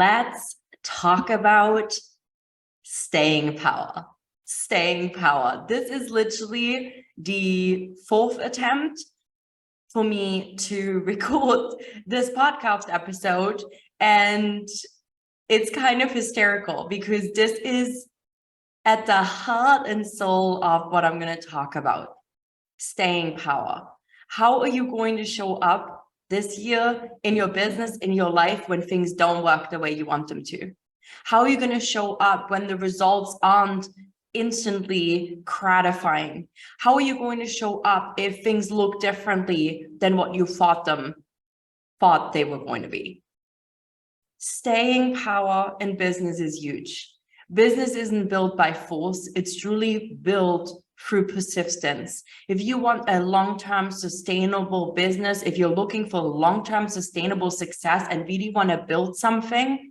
let's talk about staying power. Staying power. This is literally the fourth attempt for me to record this podcast episode, and it's kind of hysterical because this is at the heart and soul of what I'm going to talk about. Staying power. How are you going to show up this year in your business, in your life, when things don't work the way you want them to? How are you going to show up when the results aren't instantly gratifying? How are you going to show up if things look differently than what you thought they were going to be? Staying power in business is huge. Business isn't built by force. It's truly built through persistence. If you want a long-term sustainable business, if you're looking for long-term sustainable success and really want to build something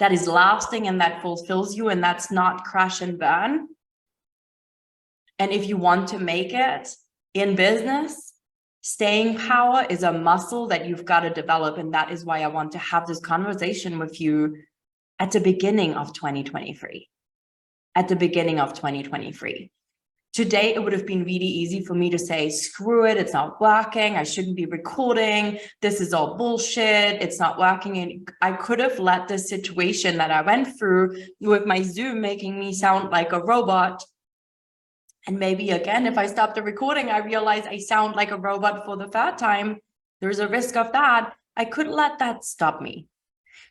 that is lasting and that fulfills you and that's not crash and burn, and if you want to make it in business, staying power is a muscle that you've got to develop. And that is why I want to have this conversation with you at the beginning of 2023. At the beginning of 2023. Today, it would have been really easy for me to say, screw it, it's not working, I shouldn't be recording, this is all bullshit, it's not working. And I could have let this situation that I went through with my Zoom making me sound like a robot. And maybe again, if I stop the recording, I realize I sound like a robot for the third time. There's a risk of that. I could let that stop me.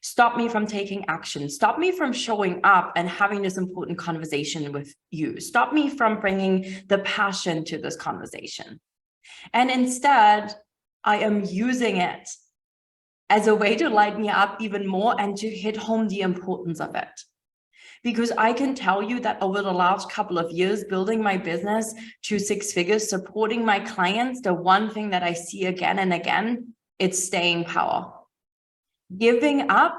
Stop me from taking action, stop me from showing up and having this important conversation with you, stop me from bringing the passion to this conversation. And instead, I am using it as a way to light me up even more and to hit home the importance of it. Because I can tell you that over the last couple of years, building my business to 6 figures, supporting my clients, the one thing that I see again and again, it's staying power. Giving up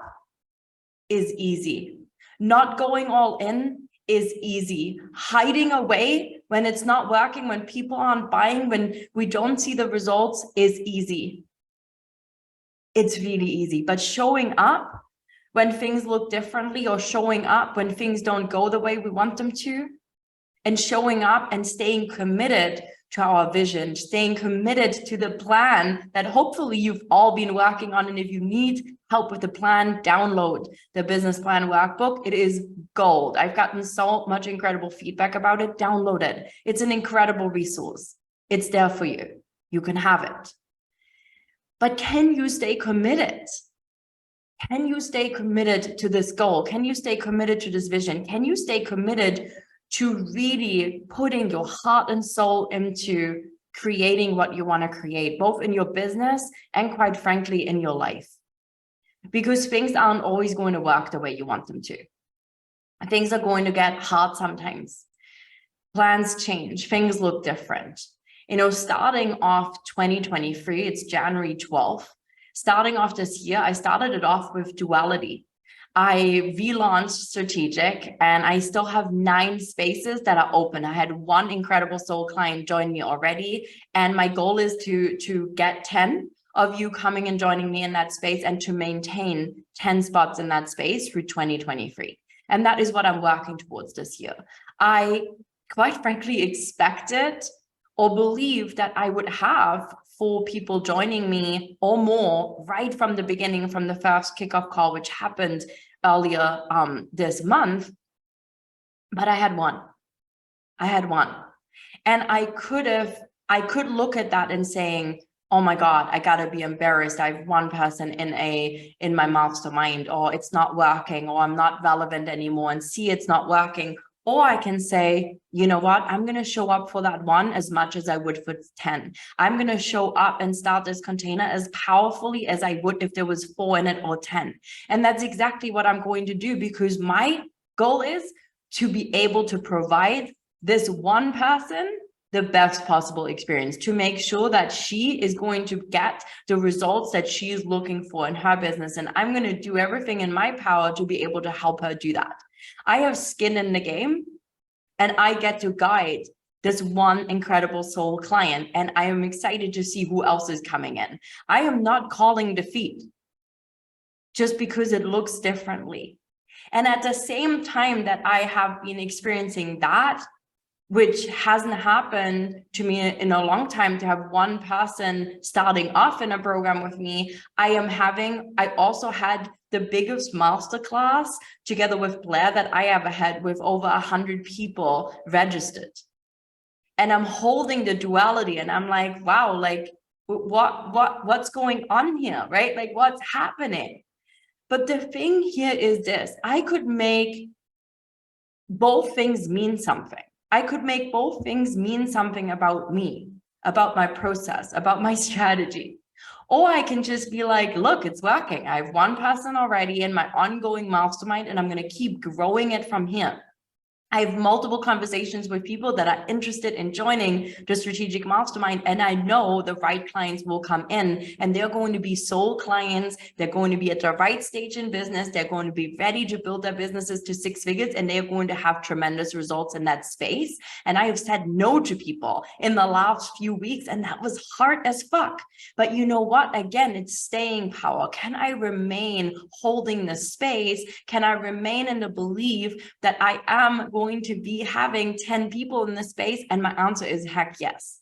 is easy. Not going all in is easy. Hiding away when it's not working, when people aren't buying, when we don't see the results is easy. It's really easy. But showing up when things look differently, or showing up when things don't go the way we want them to, and showing up and staying committed to our vision, staying committed to the plan that hopefully you've all been working on. And if you need help with the plan, download the business plan workbook. It is gold. I've gotten so much incredible feedback about it. Download it. It's an incredible resource. It's there for you. You can have it. But can you stay committed? Can you stay committed to this goal? Can you stay committed to this vision? Can you stay committed to really putting your heart and soul into creating what you want to create, both in your business and, quite frankly, in your life? Because things aren't always going to work the way you want them to. Things are going to get hard sometimes. Plans change, things look different. Starting off 2023, it's January 12th. Starting off this year, I started it off with duality. I relaunched Strategic, and I still have 9 spaces that are open. I had 1 incredible soul client join me already, and my goal is to get 10 of you coming and joining me in that space, and to maintain 10 spots in that space through 2023. And that is what I'm working towards this year. I, quite frankly, expected or believed that I would have 4 people joining me or more right from the beginning, from the first kickoff call, which happened earlier this month. But I had 1. And I could look at that and saying, oh my God, I gotta be embarrassed. I have 1 person in my mastermind, or it's not working, or I'm not relevant anymore, and see it's not working. Or I can say, you know what, I'm going to show up for that 1 as much as I would for 10. I'm going to show up and start this container as powerfully as I would if there was 4 in it or 10. And that's exactly what I'm going to do, because my goal is to be able to provide this 1 person the best possible experience, to make sure that she is going to get the results that she is looking for in her business. And I'm going to do everything in my power to be able to help her do that. I have skin in the game, and I get to guide this 1 incredible soul client, and I am excited to see who else is coming in. I am not calling defeat. just because it looks differently. And at the same time that I have been experiencing that, which hasn't happened to me in a long time, to have one person starting off in a program with me, I also had the biggest masterclass together with Blair that I ever had, with over 100 people registered. And I'm holding the duality and I'm like, wow, like what's going on here, right? Like what's happening? But the thing here is this: I could make both things mean something. I could make both things mean something about me, about my process, about my strategy. Or I can just be like, look, it's working. I have one person already in my ongoing mastermind, and I'm going to keep growing it from here. I have multiple conversations with people that are interested in joining the strategic mastermind, and I know the right clients will come in, and they're going to be soul clients. They're going to be at the right stage in business. They're going to be ready to build their businesses to 6 figures, and they're going to have tremendous results in that space. And I have said no to people in the last few weeks, and that was hard as fuck. But you know what? Again, it's staying power. Can I remain holding the space? Can I remain in the belief that I am going to be having 10 people in the space? And my answer is heck yes.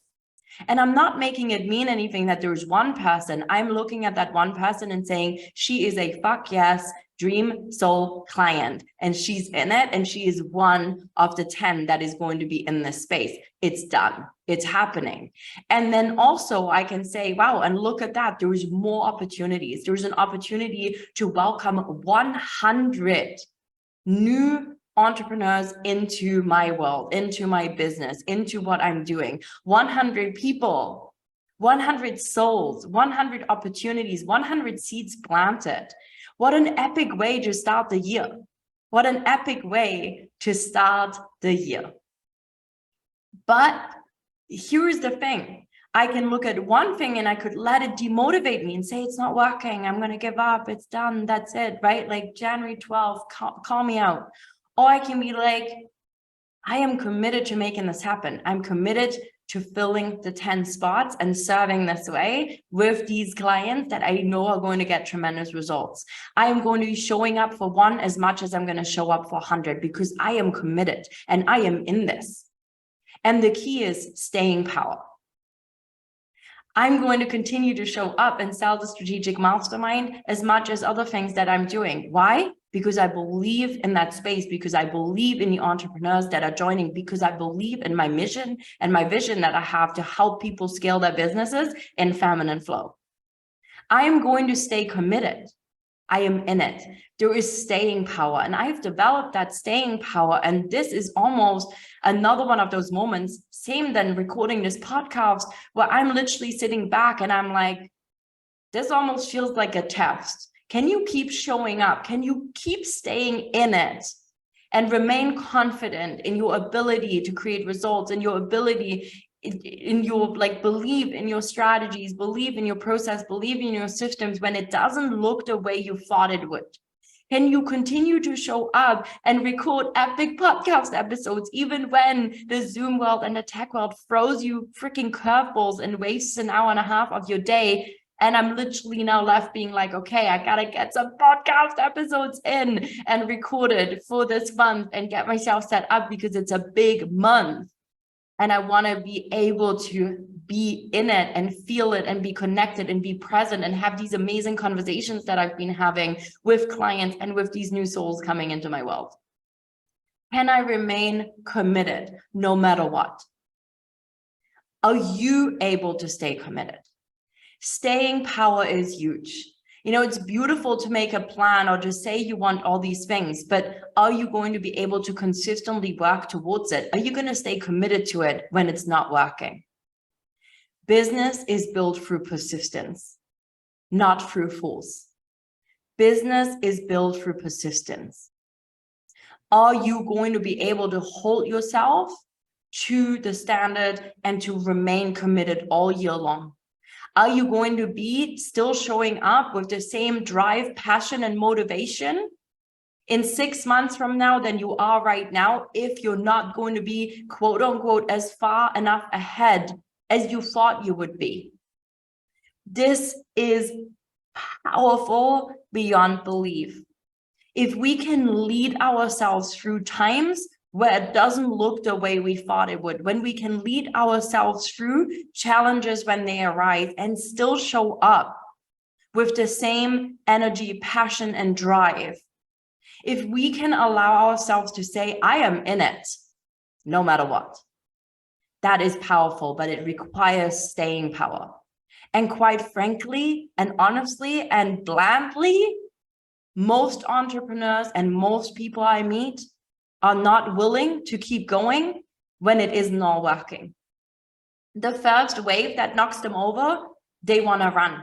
And I'm not making it mean anything that there's one person. I'm looking at that one person and saying, she is a fuck yes dream soul client, and she's in it, and she is one of the 10 that is going to be in this space. It's done. It's happening. And then also I can say, wow, and look at that. There's more opportunities. There's an opportunity to welcome 100 new entrepreneurs into my world, into my business, into what I'm doing. 100 people, 100 souls, 100 opportunities, 100 seeds planted. What an epic way to start the year. What an epic way to start the year. But here's the thing. I can look at one thing and I could let it demotivate me and say, it's not working. I'm going to give up. It's done. That's it, right? Like January 12th, call me out. Or I can be like, I am committed to making this happen. I'm committed to filling the 10 spots and serving this way with these clients that I know are going to get tremendous results. I am going to be showing up for one as much as I'm going to show up for 100, because I am committed and I am in this. And the key is staying power. I'm going to continue to show up and sell the strategic mastermind as much as other things that I'm doing. Why? Because I believe in that space, because I believe in the entrepreneurs that are joining, because I believe in my mission and my vision that I have to help people scale their businesses in feminine flow. I am going to stay committed. I am in it. There is staying power, and I've developed that staying power. And this is almost another one of those moments, same than recording this podcast, where I'm literally sitting back and I'm like, this almost feels like a test. Can you keep showing up? Can you keep staying in it and remain confident in your ability to create results, and your ability in your believe in your strategies, believe in your process, believe in your systems when it doesn't look the way you thought it would? Can you continue to show up and record epic podcast episodes even when the Zoom world and the tech world throws you freaking curveballs and wastes an hour and a half of your day? And I'm literally now left being like, okay, I gotta get some podcast episodes in and recorded for this month and get myself set up, because it's a big month. And I want to be able to be in it and feel it and be connected and be present and have these amazing conversations that I've been having with clients and with these new souls coming into my world. Can I remain committed no matter what? Are you able to stay committed? Staying power is huge. You know, it's beautiful to make a plan or to say you want all these things, but are you going to be able to consistently work towards it? Are you going to stay committed to it when it's not working? Business is built through persistence, not through force. Business is built through persistence. Are you going to be able to hold yourself to the standard and to remain committed all year long? Are you going to be still showing up with the same drive, passion, and motivation in 6 months from now than you are right now, if you're not going to be, quote unquote, as far enough ahead as you thought you would be? This is powerful beyond belief. If we can lead ourselves through times where it doesn't look the way we thought it would, when we can lead ourselves through challenges when they arise and still show up with the same energy, passion, and drive, if we can allow ourselves to say, I am in it, no matter what, that is powerful, but it requires staying power. And quite frankly, and honestly, and blandly, most entrepreneurs and most people I meet are not willing to keep going when it isn't all working. The first wave that knocks them over, they want to run.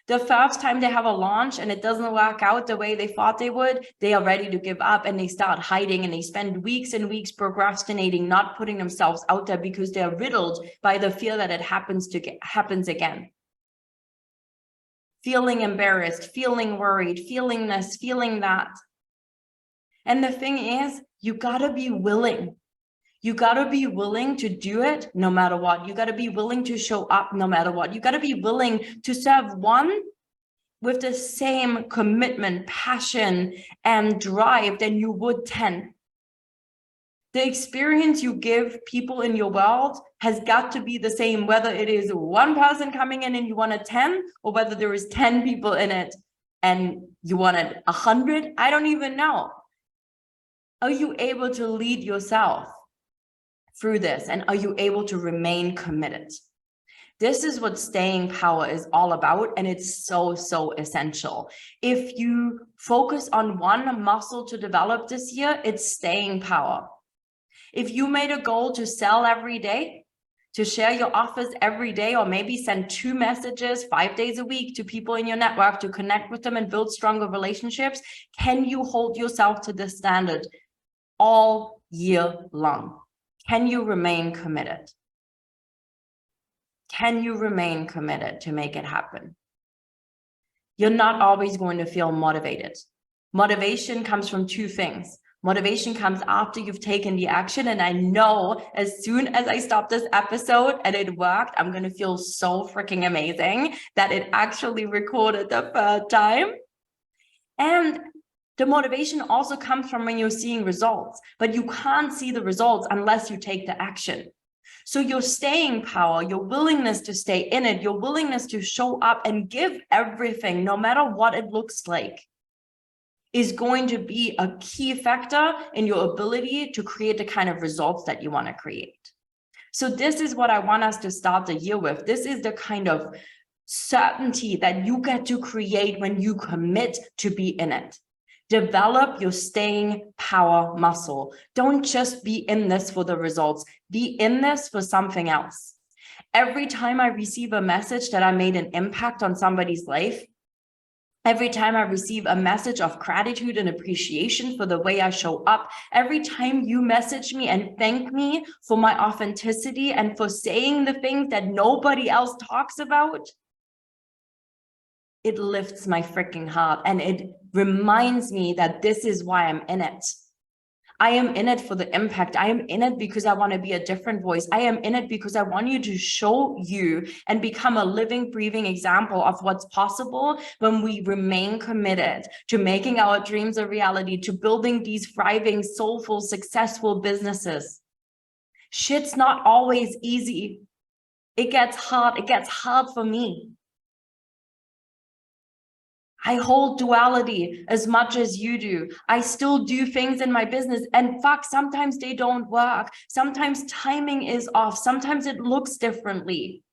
The first time they have a launch and it doesn't work out the way they thought they would, they are ready to give up and they start hiding and they spend weeks and weeks procrastinating, not putting themselves out there because they're riddled by the fear that it happens again. Feeling embarrassed, feeling worried, feeling this, feeling that. And the thing is, you gotta be willing. You gotta be willing to do it no matter what. You gotta be willing to show up no matter what. You gotta be willing to serve one with the same commitment, passion, and drive than you would 10. The experience you give people in your world has got to be the same, whether it is one person coming in and you want a 10, or whether there is 10 people in it and you wanted 100. I don't even know. Are you able to lead yourself through this? And are you able to remain committed? This is what staying power is all about. And it's so, so essential. If you focus on one muscle to develop this year, it's staying power. If you made a goal to sell every day, to share your offers every day, or maybe send 2 messages 5 days a week to people in your network to connect with them and build stronger relationships, can you hold yourself to this standard all year long? Can you remain committed? Can you remain committed to make it happen? You're not always going to feel motivated. Motivation comes from 2 things. Motivation comes after you've taken the action. And I know as soon as I stop this episode and it worked, I'm going to feel so freaking amazing that it actually recorded the 3rd time. And the motivation also comes from when you're seeing results, but you can't see the results unless you take the action. So your staying power, your willingness to stay in it, your willingness to show up and give everything, no matter what it looks like, is going to be a key factor in your ability to create the kind of results that you want to create. So this is what I want us to start the year with. This is the kind of certainty that you get to create when you commit to be in it. Develop your staying power muscle. Don't just be in this for the results. Be in this for something else. Every time I receive a message that I made an impact on somebody's life, every time I receive a message of gratitude and appreciation for the way I show up, every time you message me and thank me for my authenticity and for saying the things that nobody else talks about, it lifts my freaking heart and it reminds me that this is why I'm in it. I am in it for the impact. I am in it because I want to be a different voice. I am in it because I want you to show you and become a living, breathing example of what's possible when we remain committed to making our dreams a reality, to building these thriving, soulful, successful businesses. Shit's not always easy. It gets hard. It gets hard for me. I hold duality as much as you do. I still do things in my business and fuck, sometimes they don't work. Sometimes timing is off. Sometimes it looks differently,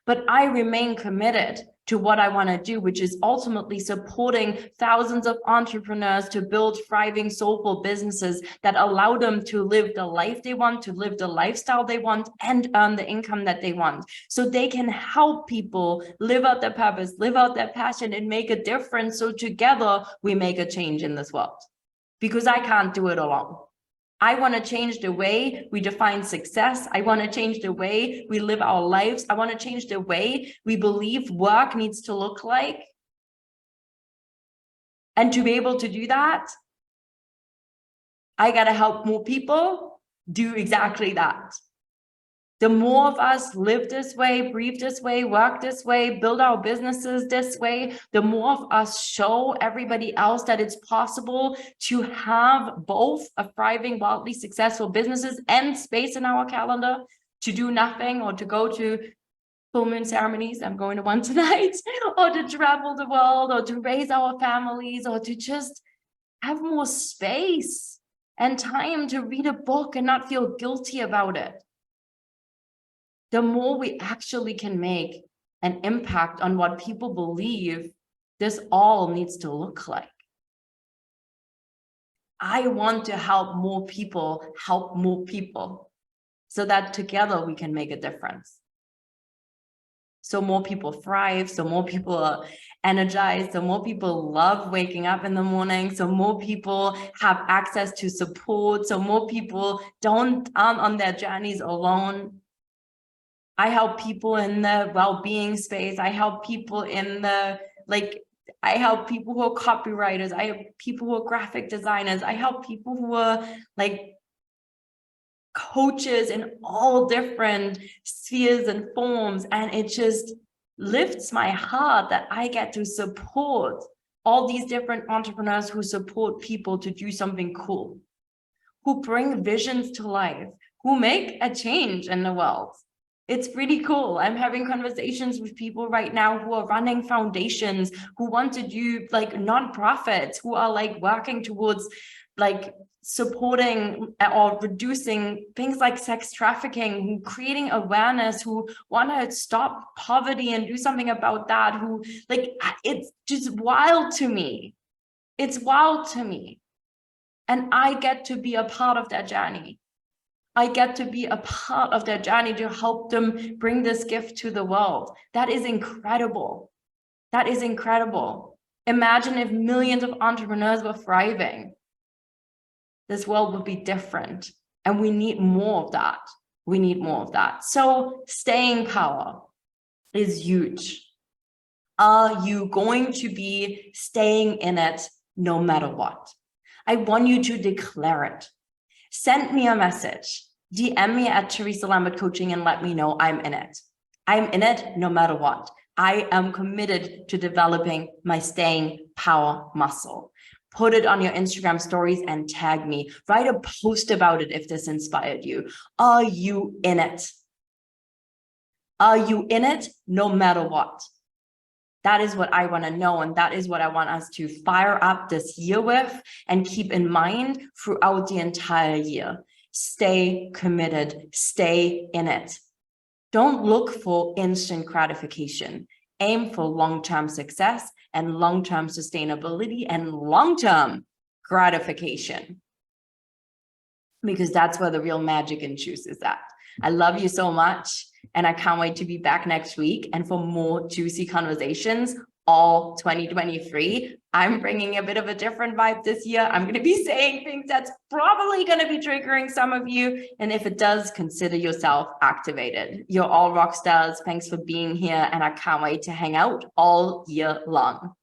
but I remain committed to what I want to do, which is ultimately supporting thousands of entrepreneurs to build thriving, soulful businesses that allow them to live the life they want, to live the lifestyle they want, and earn the income that they want. So they can help people live out their purpose, live out their passion, and make a difference. So together we make a change in this world, because I can't do it alone. I want to change the way we define success. I want to change the way we live our lives. I want to change the way we believe work needs to look like. And to be able to do that, I got to help more people do exactly that. The more of us live this way, breathe this way, work this way, build our businesses this way, the more of us show everybody else that it's possible to have both a thriving, wildly successful businesses and space in our calendar to do nothing or to go to full moon ceremonies. I'm going to one tonight, or to travel the world, or to raise our families, or to just have more space and time to read a book and not feel guilty about it. The more we actually can make an impact on what people believe this all needs to look like. I want to help more people so that together we can make a difference. So more people thrive, so more people are energized, so more people love waking up in the morning, so more people have access to support, so more people aren't on their journeys alone. I help people in the well-being space. I help people in the, I help people who are copywriters. I help people who are graphic designers. I help people who are coaches in all different spheres and forms. And it just lifts my heart that I get to support all these different entrepreneurs who support people to do something cool, who bring visions to life, who make a change in the world. It's really cool. I'm having conversations with people right now who are running foundations, who want to do nonprofits, who are working towards supporting or reducing things like sex trafficking, who creating awareness, who want to stop poverty and do something about that, who it's just wild to me. It's wild to me. And I get to be a part of that journey. I get to be a part of their journey to help them bring this gift to the world. That is incredible. That is incredible. Imagine if millions of entrepreneurs were thriving. This world would be different. And we need more of that. We need more of that. So staying power is huge. Are you going to be staying in it no matter what? I want you to declare it. Send me a message, DM me at Theresa Lambert Coaching and let me know I'm in it. I'm in it no matter what. I am committed to developing my staying power muscle. Put it on your Instagram stories and tag me. Write a post about it if this inspired you. Are you in it? Are you in it no matter what? That is what I want to know. And that is what I want us to fire up this year with and keep in mind throughout the entire year. Stay committed, stay in it. Don't look for instant gratification. Aim for long-term success and long-term sustainability and long-term gratification. Because that's where the real magic and juice is at. I love you so much. And I can't wait to be back next week and for more juicy conversations all 2023. I'm bringing a bit of a different vibe this year. I'm going to be saying things that's probably going to be triggering some of you. And if it does, consider yourself activated. You're all rock stars. Thanks for being here. And I can't wait to hang out all year long.